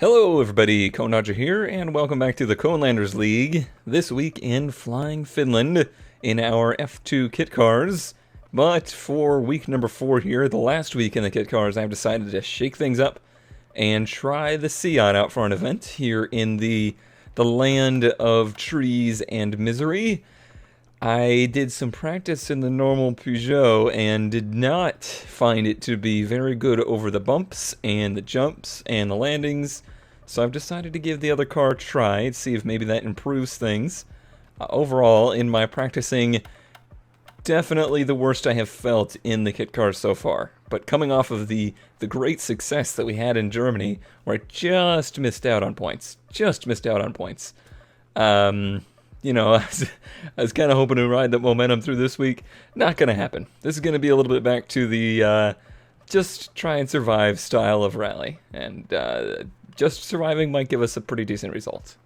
Hello everybody, Conelanders here, and welcome back to the Conelanders League. This week in flying Finland in our F2 kit cars. But for week number 4 here, the last week in the kit cars, I've decided to shake things up and try the Sea out for an event here in the land of trees and misery. I did some practice in the normal Peugeot and did not find it to be very good over the bumps and the jumps and the landings, so I've decided to give the other car a try to see if maybe that improves things. Overall, in my practicing, definitely the worst I have felt in the kit cars so far. But coming off of the great success that we had in Germany, where I just missed out on points. You know, I was kind of hoping to ride that momentum through this week. Not going to happen. This is going to be a little bit back to the just try and survive style of rally. And just surviving might give us a pretty decent result.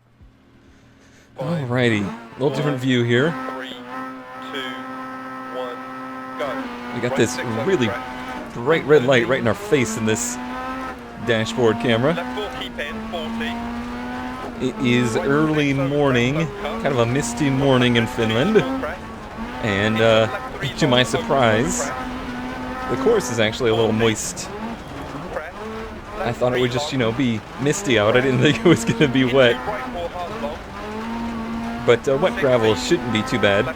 Alrighty, a little different view here. 3, 2, 1, go. We got this really bright red light right in our face in this dashboard camera. Left 4, keep in, 40. It is early morning, kind of a misty morning in Finland, and to my surprise, the course is actually a little moist. I thought it would just, you know, be misty out. I didn't think it was going to be wet. But wet gravel shouldn't be too bad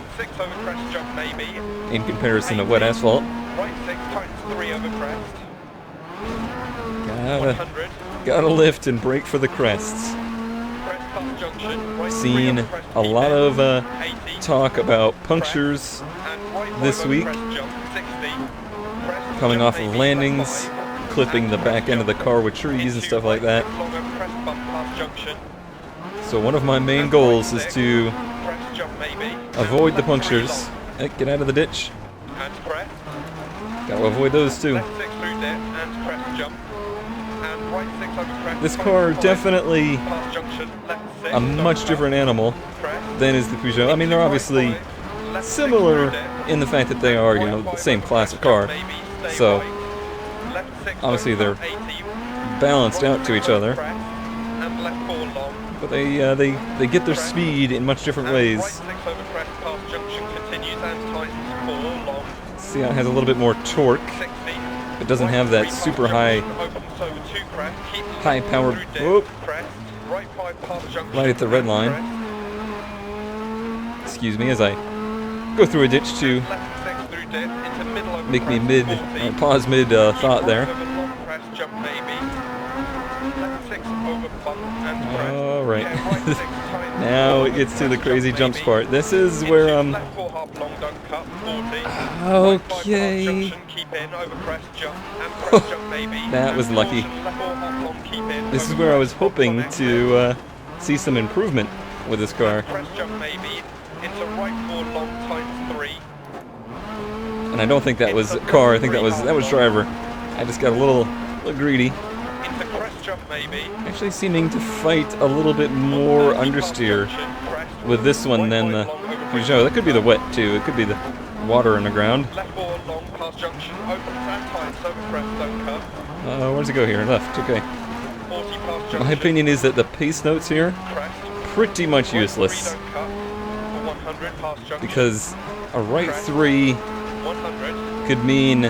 in comparison to wet asphalt. Gotta lift and brake for the crests. Seen a lot of talk about punctures this week, coming off of landings, clipping the back end of the car with trees and stuff like that. So one of my main goals is to avoid the punctures. Hey, get out of the ditch. Gotta avoid those too. This car definitely a much different animal than is the Peugeot. I mean, they're obviously similar in the fact that they are, you know, the same class of car. So obviously they're balanced out to each other. But they get their speed in much different ways. See, it has a little bit more torque. It doesn't have that super high power. Whoop. Right at the red line. Excuse me as I go through a ditch to make me pause mid thought there. Alright. Now it gets to the crazy jumps part. This is where okay. That was lucky. This is where I was hoping to see some improvement with this car. And I don't think that was car. I think that was driver. I just got a little greedy. Actually seeming to fight a little bit more understeer with this one than the Peugeot. That could be the wet too. It could be the water in the ground. Where's it go here? Left. Okay. My opinion is that the pace notes here pretty much useless because a right 3 could mean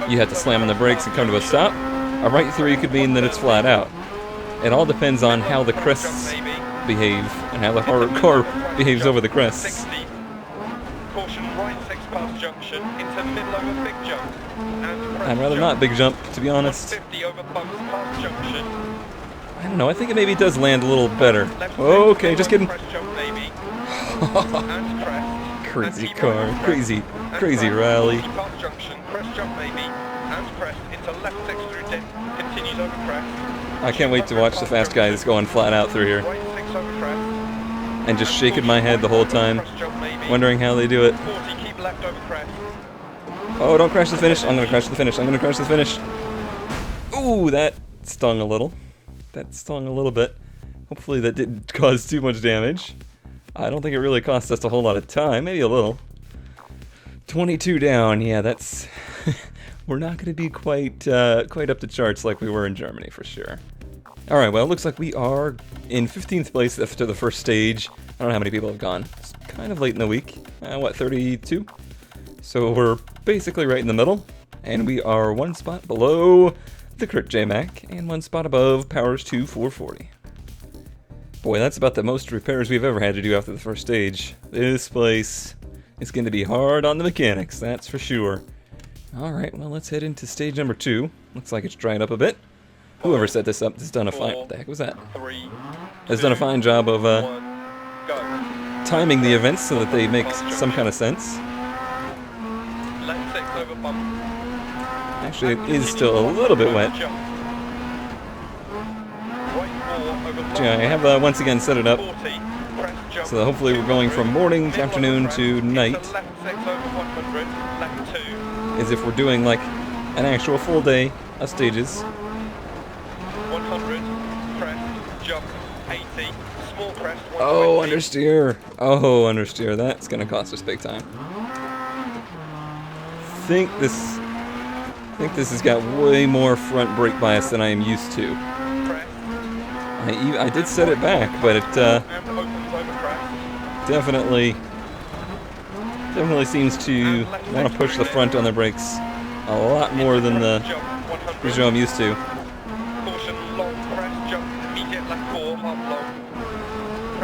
you have to slam on the brakes and come to a stop. A right 3 could mean that it's flat out. It all depends on how the crests behave and how the car behaves over the crests. I'd rather not big jump, to be honest. I don't know, I think it maybe does land a little better. Okay, just kidding. Crazy car, crazy rally. I can't wait to watch the fast guys going flat out through here. And just shaking my head the whole time, wondering how they do it. Oh, don't crash the finish. I'm gonna crash the finish. Ooh, that stung a little. Bit. Hopefully that didn't cause too much damage. I don't think it really cost us a whole lot of time, maybe a little. 22 down, yeah, that's... We're not going to be quite up the charts like we were in Germany, for sure. Alright, well, it looks like we are in 15th place after the first stage. I don't know how many people have gone. It's kind of late in the week. What, 32? So we're basically right in the middle. And we are one spot below the Crit J-Mac and one spot above Powers 2 440. Boy, that's about the most repairs we've ever had to do after the first stage. This place is going to be hard on the mechanics, that's for sure. Alright, well, let's head into stage number 2. Looks like it's drying up a bit. Whoever set this up has done a fine... What the heck was that? Has done a fine job of timing the events so that they make some kind of sense. Actually, it is still a little bit wet. Yeah, I have once again set it up so hopefully we're going from morning to afternoon to night, as if we're doing like an actual full day of stages. 100, crest, jump, 80, small crest, 120. Oh, understeer. Oh, understeer. That's gonna cost us big time. I think this has got way more front brake bias than I am used to. I did set it back, but it definitely seems to want to push the front on the brakes a lot more than the usual I'm used to.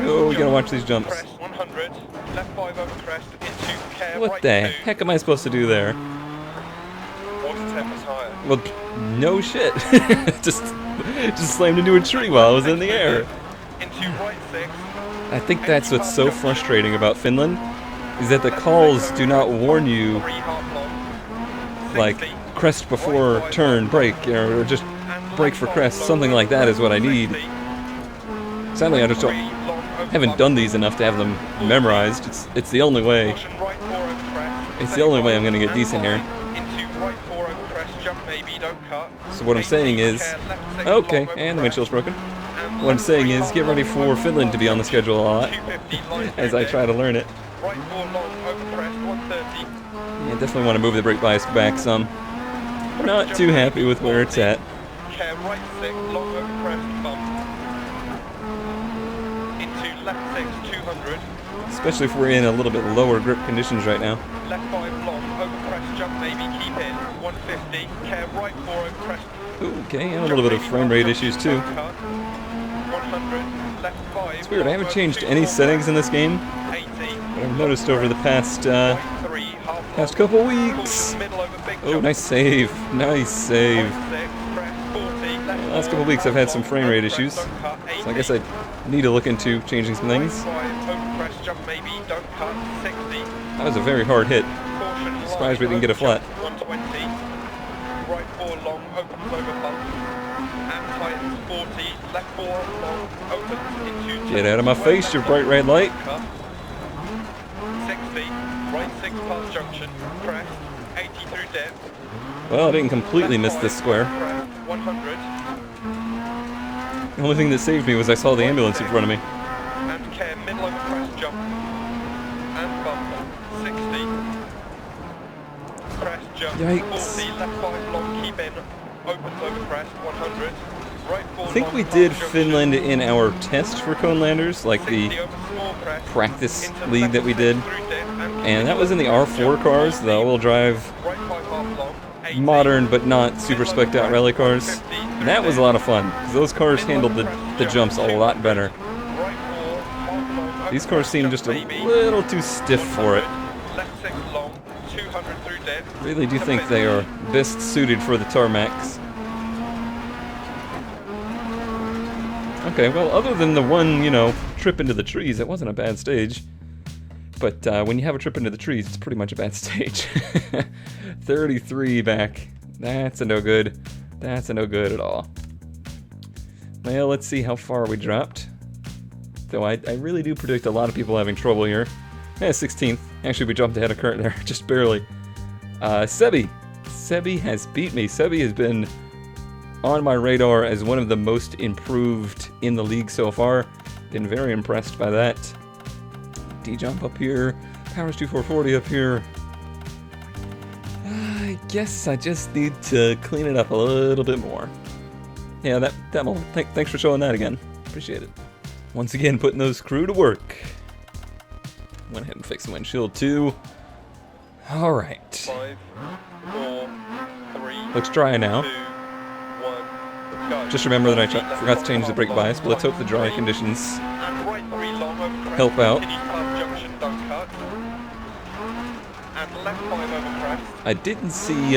Oh, we gotta watch these jumps. What the heck am I supposed to do there? Well, no shit. just slammed into a tree while I was in the air. I think that's what's so frustrating about Finland, is that the calls do not warn you, like, crest before turn, brake, or just brake for crest, something like that is what I need. Sadly, I just haven't done these enough to have them memorized. It's the only way. It's the only way I'm gonna get decent here. So what I'm saying is, okay, and the windshield's broken. What I'm saying is, get ready for Finland to be on the schedule a lot as I try to learn it. Yeah, definitely want to move the brake bias back some. Not too happy with where it's at. Especially if we're in a little bit lower grip conditions right now. Left 5 long, over crest, jump maybe, keep in, 150, care right 4 over crest. Okay, and a little bit of frame rate issues too. 100, left 5. It's weird, I haven't changed any settings in this game, but I've noticed over the past couple weeks. Oh, nice save, nice save. The last couple weeks I've had some frame rate issues, so I guess I need to look into changing some things. That was a very hard hit. Surprised we didn't get a flat. Right 4 long, opens over bump. And tightens 40, left 4 long, opens into... Get out of my face, you bright red light. 60, right 6 past junction, crest, 80 through depth. Well, I didn't completely miss this square. 100. The only thing that saved me was I saw the ambulance in front of me. And care, middle over crest, jump. And bump, 60. Crest, jump, Yikes. 40, left 5 long, keep in, opens over crest, 100. Right 4 I think we did Finland in our test for Conelanders, like the practice league that we did. And that was in the R4 cars, the all-wheel drive, modern but not super spec'd out rally cars. And that was a lot of fun, because those cars handled the jumps a lot better. These cars seem just a little too stiff for it. Really do think they are best suited for the tarmacs. Okay, well, other than the one, trip into the trees, it wasn't a bad stage. But when you have a trip into the trees, it's pretty much a bad stage. 33 back. That's a no good. That's a no good at all. Well, let's see how far we dropped. Though I really do predict a lot of people having trouble here. 16th. Actually, we jumped ahead of Kurt there, just barely. Sebi. Sebi has beat me. Sebi has been on my radar as one of the most improved in the league so far. Been very impressed by that. D-jump up here. Powers 2 440 up here. I guess I just need to clean it up a little bit more. Yeah, thanks for showing that again. Appreciate it. Once again, putting those crew to work. Went ahead and fixed the windshield too. All right. 5, 4, 3. Looks dry now. 2, 1, go. Just remember that I forgot to change the brake bias, but let's hope the dry conditions And right 3 long over crest. help out. Continue past junction, don't cut. And left 5 over crest. I didn't see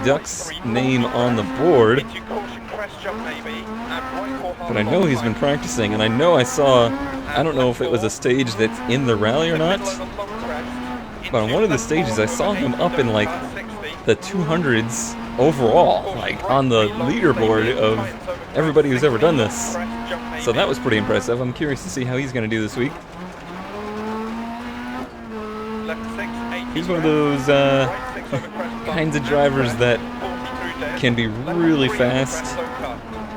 Duck's name on the board, Into caution crest jump maybe. And right 4 half but I know he's been practicing, and I know I saw, I don't know if it was a stage that's in the rally or not, but on one of the stages I saw him up in like the 200s overall, like on the leaderboard of everybody who's ever done this. So that was pretty impressive. I'm curious to see how he's going to do this week. He's one of those kinds of drivers that can be really fast,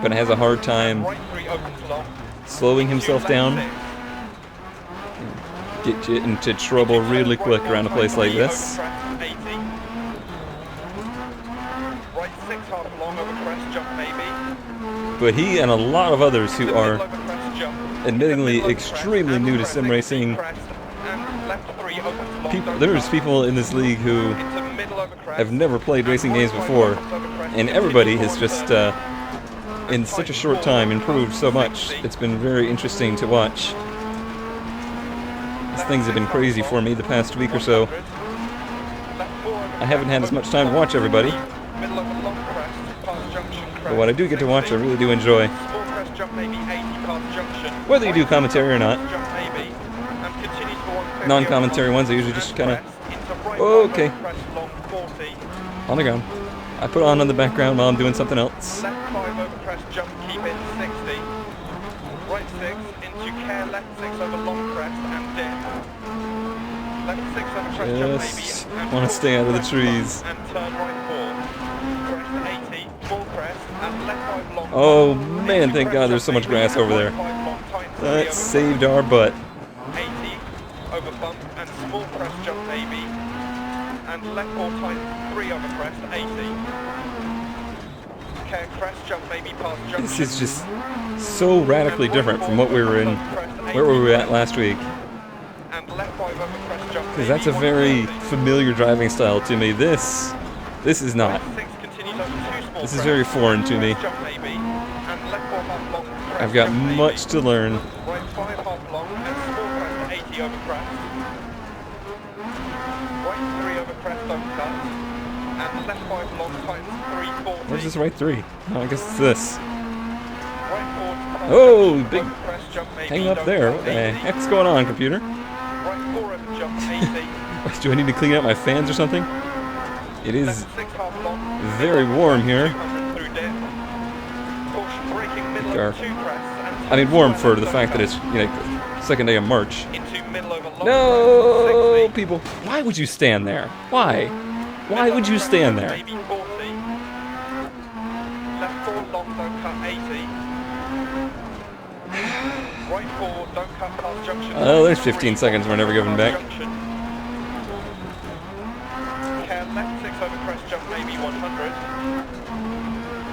but has a hard time slowing himself down. Get you into trouble really quick around a place like this. But he and a lot of others who are admittingly extremely new to sim racing, there's people in this league who have never played racing games before, and everybody has just, in such a short time, improved so much. It's been very interesting to watch. These things have been crazy for me the past week or so. I haven't had as much time to watch everybody, but what I do get to watch, I really do enjoy. Whether you do commentary or not. Non-commentary ones, I usually just kind of, okay, on the ground. I put on the background while I'm doing something else. Left 5 over crest jump, keep in 60. Right 6 into care, left 6 over long crest and dip. Left 6 over crest jump Just maybe. want to stay out of the trees. And turn right 4. Crest 80, full crest and left 5 long. Oh man, thank God there's so much grass over there. That saved our butt. 80 over bump and small crest jump maybe. And left 4 times 3 over crest 80. Care crest jump maybe past junction. This is just so radically different from what we were in, where were we at last week? And left 5 over crest jump. Because that's a very familiar driving style to me. This is not. This is very foreign to me. I've got much to learn. Right 5 half long and small crest 80 over crest. Right 3 over crest on cut. And left 5 long times 340. Where's this right 3? Oh, I guess it's this. Right 4 Oh, big crest jump maybe. hang up there. What the heck's going on, computer? Right 4 over jump 80. Do I need to clean out my fans or something? It is Left 6 half long. very warm here. 200 through dip. Caution braking middle Car. over 2 crests. And I mean warm for the fact that it's, you know, second day of March. into middle over long No, crest 60. people. Why would you stand there? Why? Why would you stand there? Maybe 40. Left 4 long, don't cut 80. Right 4, don't cut past junction. Oh, there's 15 seconds we're never giving back. Junction. Care left 6 over crest jump, maybe 100.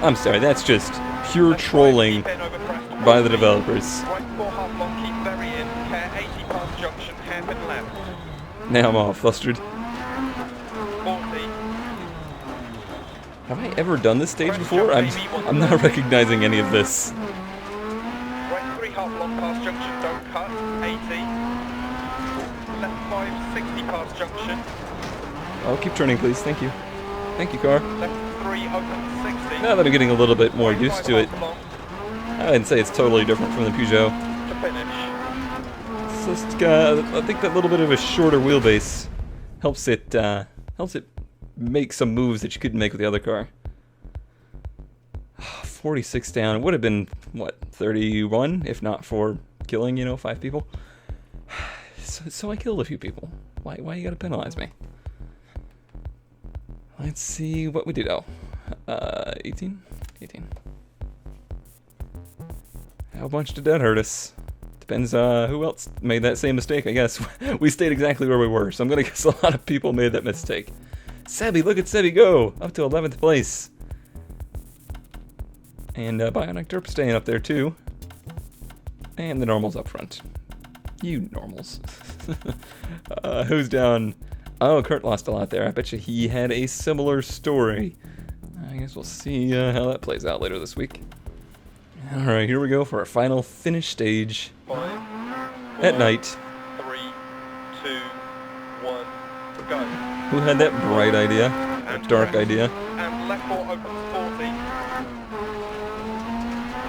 I'm sorry, that's just pure trolling Keep in over crest, by the developers. Right 4 half long, keep very in. Care 80 past junction, hairpin left. Now I'm all flustered. 40. Have I ever done this stage before? I'm not recognizing any of this. Right 3 half long past junction, don't cut, 80. Left 5, 60 past junction. Oh, keep turning, please. Thank you. Thank you, car. Left 3 open, 60. Now that I'm getting a little bit more used to it, I wouldn't say it's totally different from the Peugeot. To finish. It's just, I think that little bit of a shorter wheelbase helps it make some moves that you couldn't make with the other car. 46 down. It would have been, what, 31 if not for killing, 5 people. So I killed a few people. Why you gotta penalize me? Let's see what we did. Oh, 18? 18. How much did that hurt us? Depends who else made that same mistake, I guess. We stayed exactly where we were, so I'm gonna guess a lot of people made that mistake. Sebi, look at Sebi go! Up to 11th place. And Bionic Derp staying up there too. And the normals up front. You normals. Who's down? Oh, Kurt lost a lot there. I bet you he had a similar story. I guess we'll see how that plays out later this week. Alright, here we go for our final finish stage. 5, 4, at night. 3, 2, 1, go. Who had that bright idea? Or dark idea? And left 4 opens 40.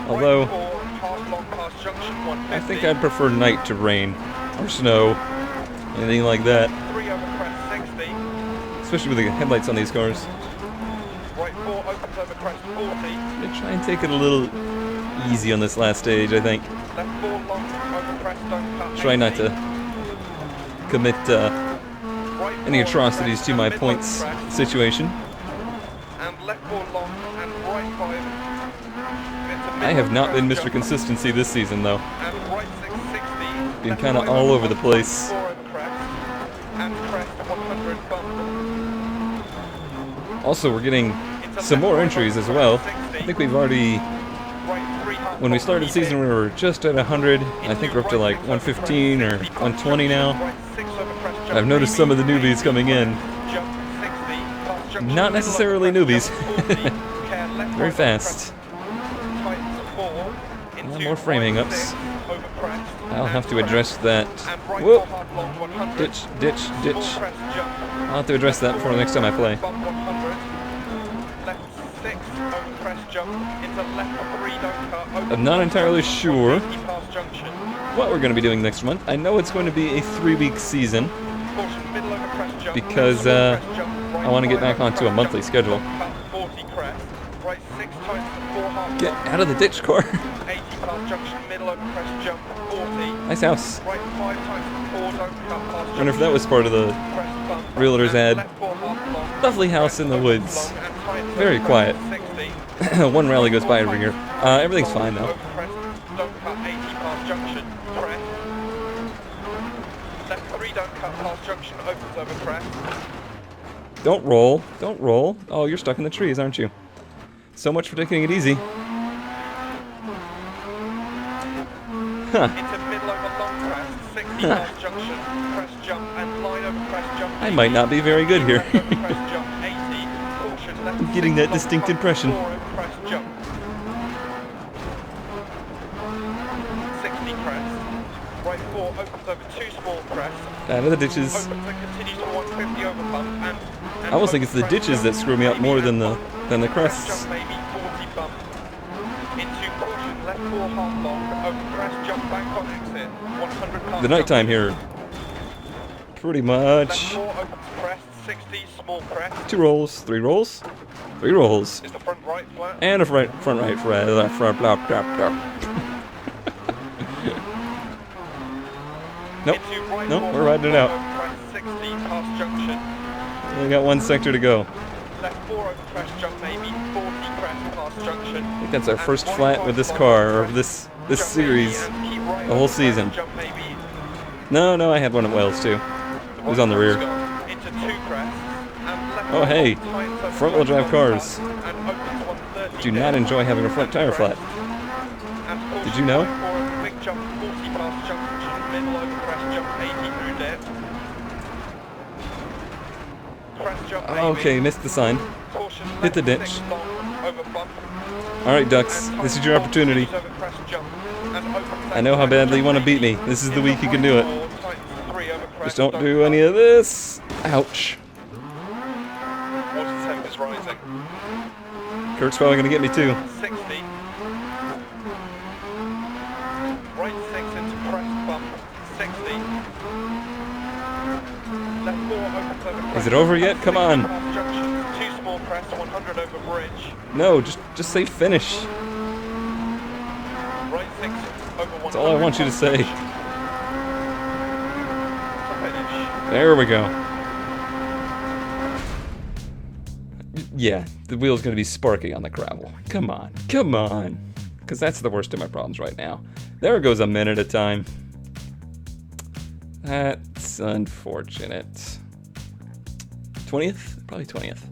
Although, Right 4, half long past junction 150. I think I'd prefer night to rain. Or snow. Anything like that. 3 over crest 60. Especially with the headlights on these cars. Right 4 opens over crest 40. They try and take it a little easy on this last stage, I think. Left 4 long over crest, don't cut. Try not 80. to commit Right any 4 atrocities crest to and my mid points over crest. situation. And left 4 long and right 5. I have not been Mr. Consistency this season, though. And right 660. Been kind of all over the place. 4 over crest. And crest 100 bump. Also, we're getting some more entries as well. I think we've already... When we started the season, we were just at 100. I think we're up to like 115 or 120 now. I've noticed some of the newbies coming in. Not necessarily newbies. Very fast. And more framing ups. I'll have to address that. Whoop! Ditch, ditch, ditch. I'll have to address that before the next time I play. I'm not entirely sure what we're going to be doing next month. I know it's going to be a 3-week season because I want to get back onto a monthly schedule. Get out of the ditch, car. Nice house. Wonder if that was part of the realtor's ad. Lovely house in the woods. Very quiet. One rally goes by every year. Everything's fine though. Don't roll. Don't roll. Oh, you're stuck in the trees, aren't you? So much for taking it easy. Huh. Huh. I might not be very good here. I'm getting that distinct impression. 60 crest. Right 4 opens over 2 small crests. Out of the ditches. Opens and continues to 150 over bump and I almost think it's the ditches that screw me up more than the crests. Jump maybe 40 bump. Into caution, left 4 half long, over crest, jump back on exit. 100 past The nighttime here, pretty much. Left 4 opens crest, 60 small crest. 2 rolls, 3 rolls, 3 rolls, Is the front right flat? and a front right flat, front blop, blop, blop. Nope, Into right nope, 4 we're riding it out. crest, 60 past junction. We got 1 sector to go. Left 4 over crest, jump maybe 40 crest past junction. I think that's our first flat with this car, or this series, the whole season. No, I had one at Wales too. It was on the rear. Oh hey, front-wheel drive cars do not enjoy having a front tire flat. Did you know? Okay, missed the sign. Hit the ditch. Alright, Ducks, this is your opportunity. I know how badly you want to beat me. This is the week you can do it. Just don't do any of this. Ouch. Water temp is rising. Kurt's probably going to get me too. 60. Right 6 into crest bump. 60. Left 4 opens over crest. Is it over yet? Come on. 2 small crest, 100 over bridge. No, just say finish. Right 6 over 100. That's all I want you to say. Finish. There we go. Yeah, the wheel's going to be sparking on the gravel. Come on, come on. Because that's the worst of my problems right now. There goes a minute at a time. That's unfortunate. 20th? Probably 20th.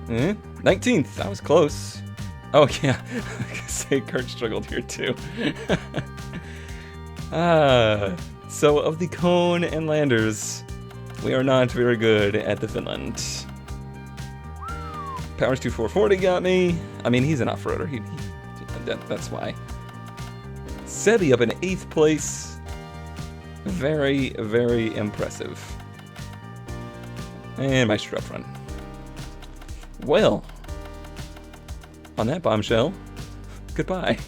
19th. That was close. Oh, yeah. I was gonna say Kurt struggled here, too. So of the Conelanders, we are not very good at the Finland. Powers 2440 got me. I mean, he's an off-roader. That's why. Sebi up in 8th place. Very, very impressive. And Maestro up front. Well, on that bombshell, goodbye.